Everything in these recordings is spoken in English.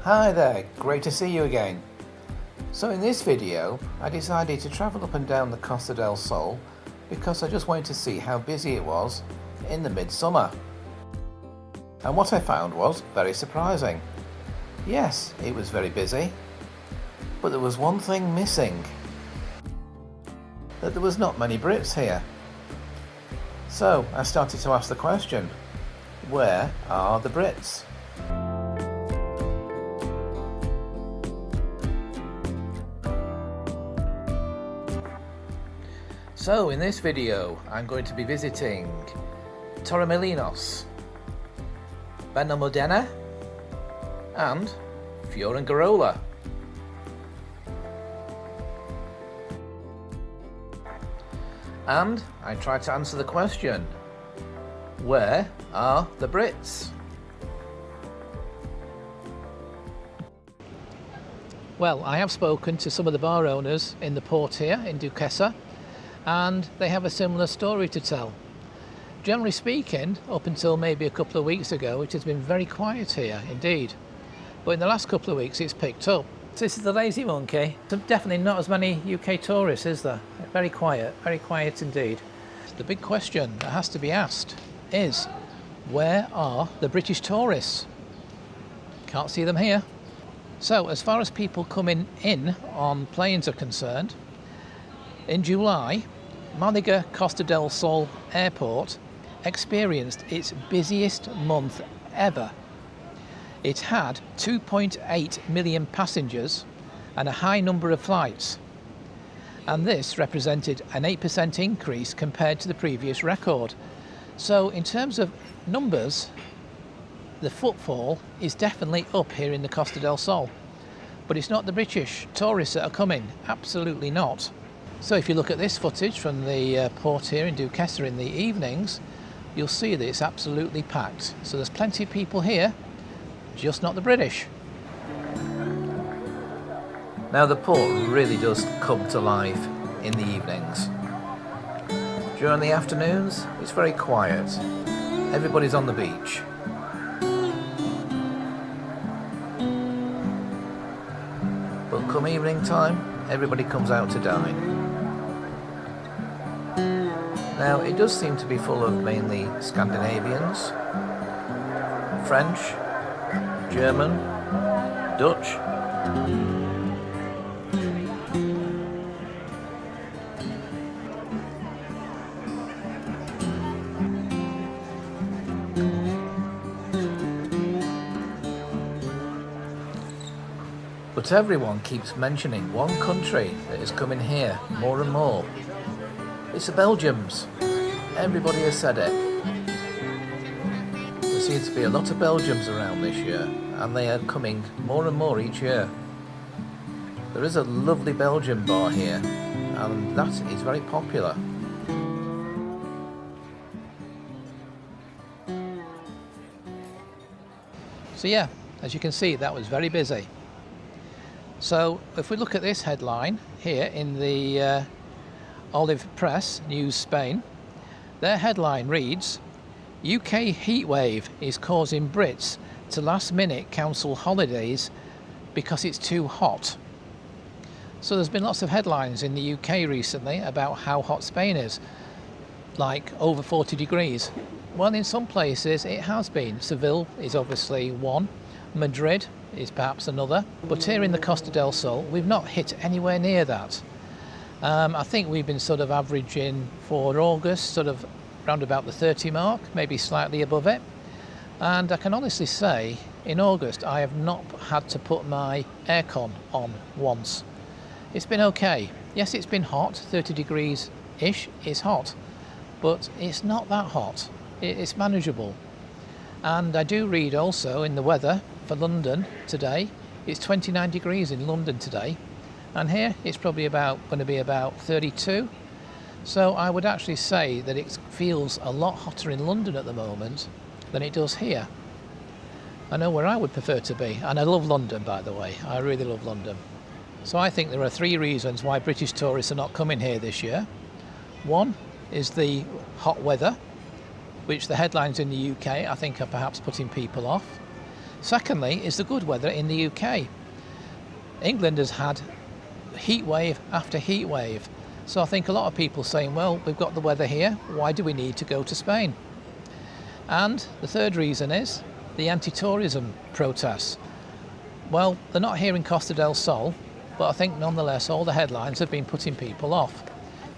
Hi there, great to see you again. So in this video, I decided to travel up and down the Costa del Sol because I just wanted to see how busy it was in the midsummer. And what I found was very surprising. Yes, it was very busy, but there was one thing missing. That there was not many Brits here. So I started to ask the question, where are the Brits? So in this video I'm going to be visiting Torremolinos, Benalmádena and Fuengirola. And I tried to answer the question, where are the Brits? Well, I have spoken to some of the bar owners in the port here in Duquesa, and they have a similar story to tell. Generally speaking, up until maybe a couple of weeks ago, it has been very quiet here indeed. But in the last couple of weeks it's picked up. So this is the Lazy Monkey. So definitely not as many UK tourists, is there? Very quiet indeed. The big question that has to be asked is, where are the British tourists? Can't see them here. So as far as people coming in on planes are concerned, in July, Malaga Costa del Sol Airport experienced its busiest month ever. It had 2.8 million passengers and a high number of flights. And this represented an 8% increase compared to the previous record. So in terms of numbers, the footfall is definitely up here in the Costa del Sol. But it's not the British tourists that are coming, absolutely not. So if you look at this footage from the port here in Duquesa in the evenings, you'll see that it's absolutely packed. So there's plenty of people here, just not the British. Now the port really does come to life in the evenings. During the afternoons, it's very quiet. Everybody's on the beach. But come evening time, everybody comes out to dine. Now, it does seem to be full of mainly Scandinavians, French, German, Dutch. But everyone keeps mentioning one country that is coming here more and more. It's the Belgians. Everybody has said it. There seems to be a lot of Belgians around this year, and they are coming more and more each year. There is a lovely Belgian bar here, and that is very popular. So yeah, as you can see, that was very busy. So if we look at this headline here in the Olive Press, News Spain, their headline reads, UK heatwave is causing Brits to last minute cancel holidays because it's too hot. So there's been lots of headlines in the UK recently about how hot Spain is, like over 40 degrees. Well, in some places it has been. Seville is obviously one, Madrid is perhaps another, but here in the Costa del Sol we've not hit anywhere near that. I think we've been sort of averaging for August, sort of round about the 30 mark, maybe slightly above it. And I can honestly say, in August, I have not had to put my aircon on once. It's been okay. Yes, it's been hot, 30 degrees-ish is hot, but it's not that hot. It's manageable. And I do read also in the weather for London today, it's 29 degrees in London today. And here it's probably going to be about 32. So I would actually say that it feels a lot hotter in London at the moment than it does here. I know where I would prefer to be, and I love London, by the way. I really love London. So I think there are three reasons why British tourists are not coming here this year. One is the hot weather, which the headlines in the UK I think are perhaps putting people off. Secondly is the good weather in the UK. England has had heat wave after heat wave. So I think a lot of people saying, well, we've got the weather here, why do we need to go to Spain? And the third reason is the anti-tourism protests. Well, they're not here in Costa del Sol, but I think nonetheless all the headlines have been putting people off.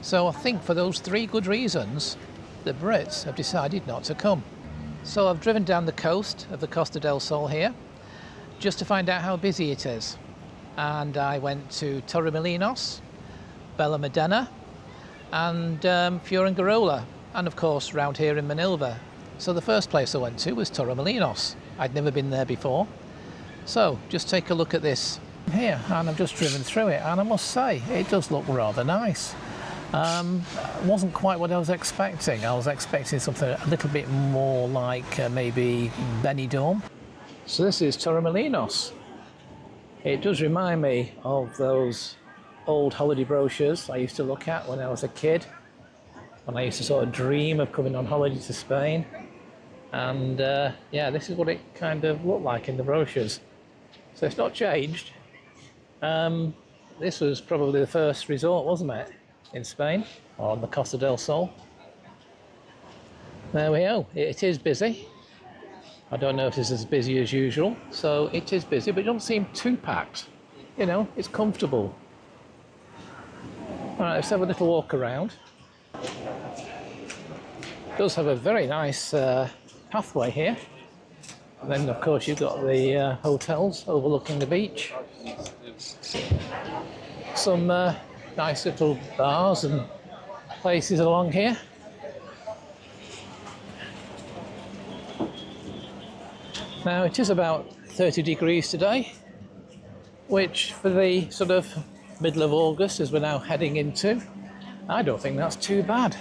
So I think for those three good reasons, the Brits have decided not to come. So I've driven down the coast of the Costa del Sol here, just to find out how busy it is. And I went to Torremolinos, Benalmádena and Fuengirola, and of course round here in Manilva. So the first place I went to was Torremolinos. I'd never been there before. So just take a look at this here, and I've just driven through it, and I must say it does look rather nice. Wasn't quite what I was expecting. I was expecting something a little bit more like maybe Benidorm. So this is Torremolinos. It does remind me of those old holiday brochures I used to look at when I was a kid, when I used to sort of dream of coming on holiday to Spain. And yeah, this is what it kind of looked like in the brochures. So it's not changed. This was probably the first resort, wasn't it, in Spain, or on the Costa del Sol. There we go. It is busy. I don't know if it's as busy as usual, so it is busy, but it doesn't seem too packed. You know, it's comfortable. All right, let's have a little walk around. It does have a very nice pathway here. And then, of course, you've got the hotels overlooking the beach. Some nice little bars and places along here. Now, it is about 30 degrees today, which for the sort of middle of August, as we're now heading into, I don't think that's too bad.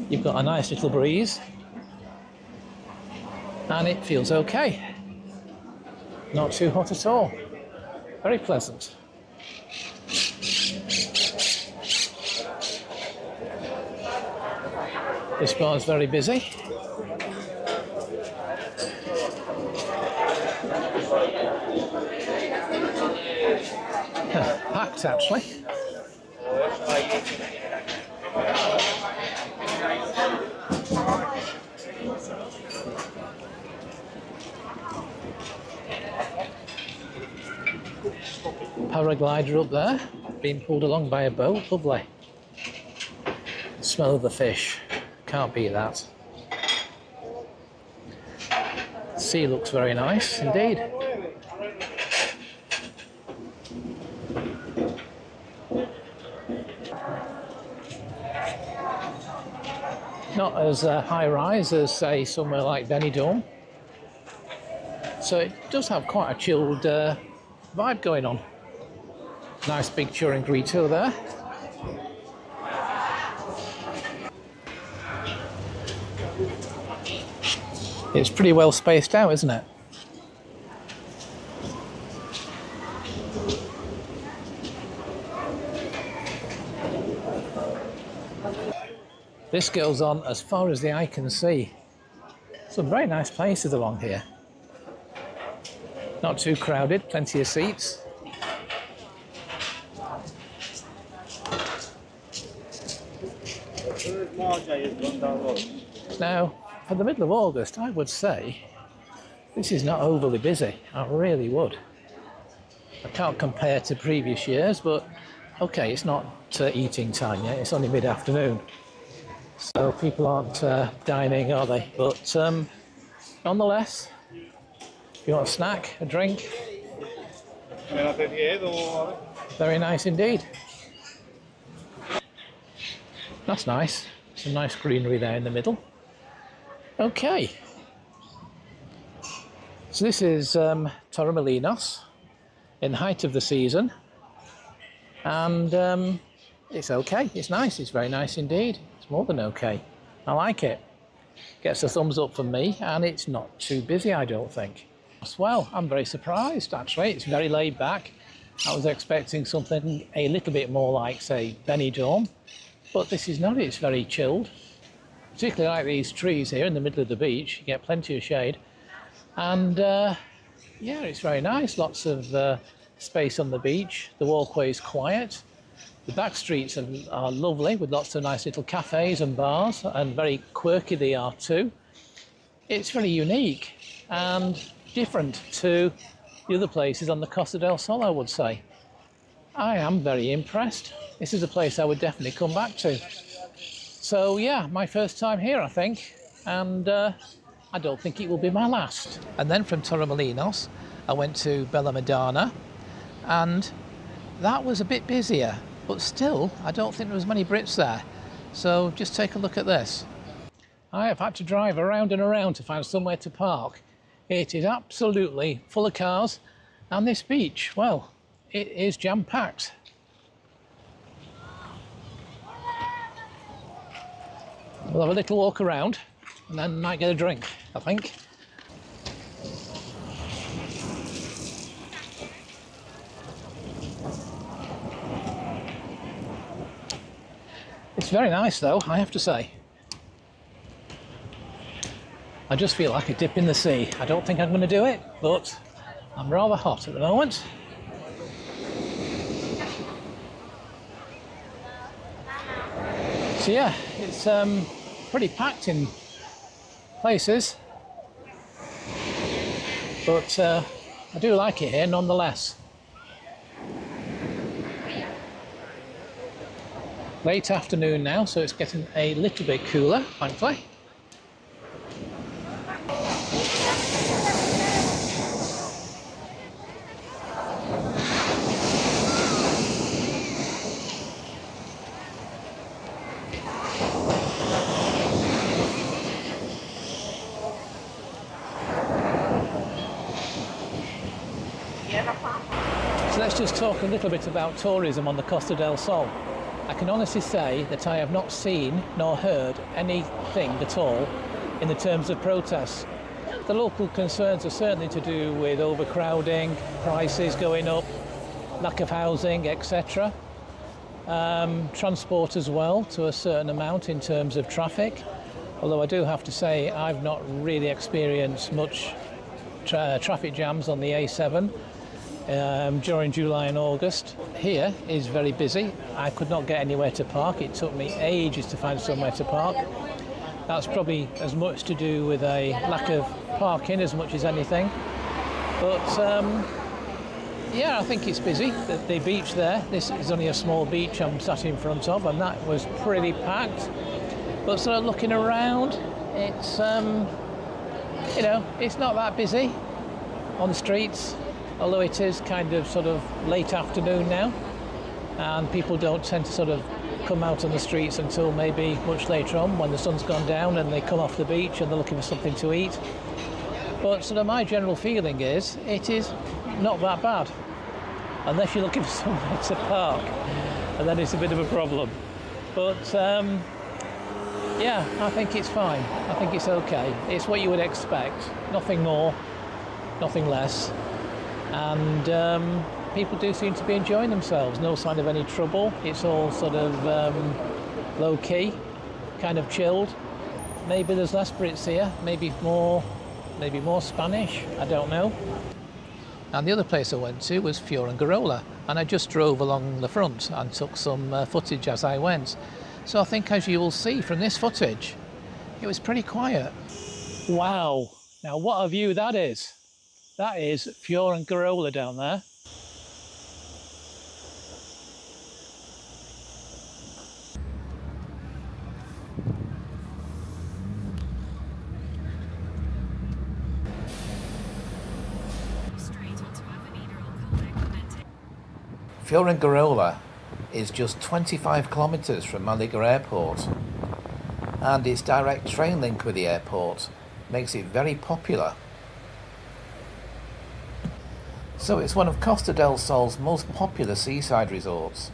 You've got a nice little breeze, and it feels okay. Not too hot at all. Very pleasant. This bar is very busy. Packed, actually. Paraglider up there, being pulled along by a boat. Lovely. Smell of the fish. Can't beat that. Sea looks very nice indeed. Not as high-rise as, say, somewhere like Benidorm. So it does have quite a chilled vibe going on. Nice big touring retail there. It's pretty well spaced out, isn't it? This goes on as far as the eye can see. Some very nice places along here. Not too crowded, plenty of seats. Now, for the middle of August, I would say this is not overly busy. I really would. I can't compare to previous years, but okay, it's not eating time yet. It's only mid-afternoon. So people aren't dining, are they? But nonetheless, if you want a snack, a drink, very nice indeed. That's nice. Some nice greenery there in the middle. Okay. So this is Torremolinos in the height of the season. And it's okay. It's nice. It's very nice indeed. More than okay. I like it. Gets a thumbs up from me, and it's not too busy, I don't think. Well, I'm very surprised actually. It's very laid back. I was expecting something a little bit more like, say, Benidorm, but this is not. It's very chilled. Particularly like these trees here in the middle of the beach. You get plenty of shade. And yeah, it's very nice. Lots of space on the beach. The walkway is quiet. The back streets are lovely with lots of nice little cafes and bars, and very quirky they are too. It's very unique and different to the other places on the Costa del Sol, I would say. I am very impressed. This is a place I would definitely come back to. So yeah, my first time here, I think, and I don't think it will be my last. And then from Torremolinos, I went to Benalmádena, and that was a bit busier, but still, I don't think there was many Brits there. So just take a look at this. I have had to drive around and around to find somewhere to park. It is absolutely full of cars, and this beach, well, it is jam-packed. We'll have a little walk around and then might get a drink, I think. It's very nice though, I have to say. I just feel like a dip in the sea. I don't think I'm going to do it, but I'm rather hot at the moment. So yeah, it's pretty packed in places, but I do like it here nonetheless. Late afternoon now, so it's getting a little bit cooler, thankfully. So let's just talk a little bit about tourism on the Costa del Sol. I can honestly say that I have not seen nor heard anything at all in the terms of protests. The local concerns are certainly to do with overcrowding, prices going up, lack of housing, etc. Transport as well, to a certain amount in terms of traffic. Although I do have to say I've not really experienced much traffic jams on the A7 during July and August. Here is very busy. I could not get anywhere to park. It took me ages to find somewhere to park. That's probably as much to do with a lack of parking as much as anything. But yeah, I think it's busy. The beach there, this is only a small beach I'm sat in front of, and that was pretty packed. But sort of looking around, it's you know, it's not that busy on the streets, although it is kind of sort of late afternoon now, and people don't tend to sort of come out on the streets until maybe much later on when the sun's gone down and they come off the beach and they're looking for something to eat. But sort of my general feeling is it is not that bad, unless you're looking for somewhere to park, and then it's a bit of a problem. But yeah, I think it's fine. I think it's okay. It's what you would expect. Nothing more, nothing less. And people do seem to be enjoying themselves. No sign of any trouble. It's all sort of low-key, kind of chilled. Maybe there's less Brits here. Maybe more Spanish. I don't know. And the other place I went to was Fuengirola, and I just drove along the front and took some footage as I went. So I think, as you will see from this footage, it was pretty quiet. Wow, now what a view that is. That is Fuengirola down there. Fuengirola is just 25 kilometres from Malaga Airport, and its direct train link with the airport makes it very popular. So it's one of Costa del Sol's most popular seaside resorts,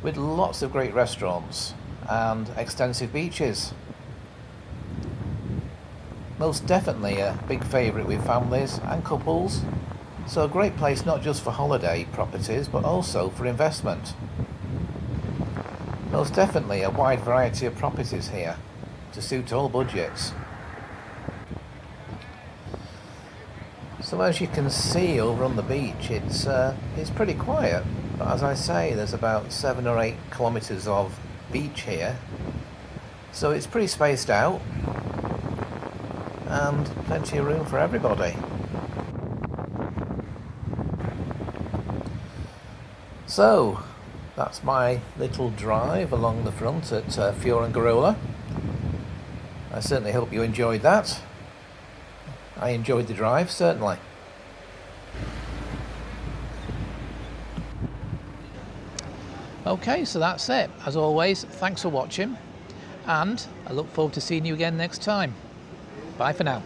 with lots of great restaurants and extensive beaches. Most definitely a big favourite with families and couples, so a great place not just for holiday properties but also for investment. Most definitely a wide variety of properties here to suit all budgets. So as you can see over on the beach, it's pretty quiet. But as I say, there's about 7 or 8 kilometres of beach here. So it's pretty spaced out and plenty of room for everybody. So that's my little drive along the front at Fuengirola. I certainly hope you enjoyed that. I enjoyed the drive, certainly. Okay, so that's it. As always, thanks for watching, and I look forward to seeing you again next time. Bye for now.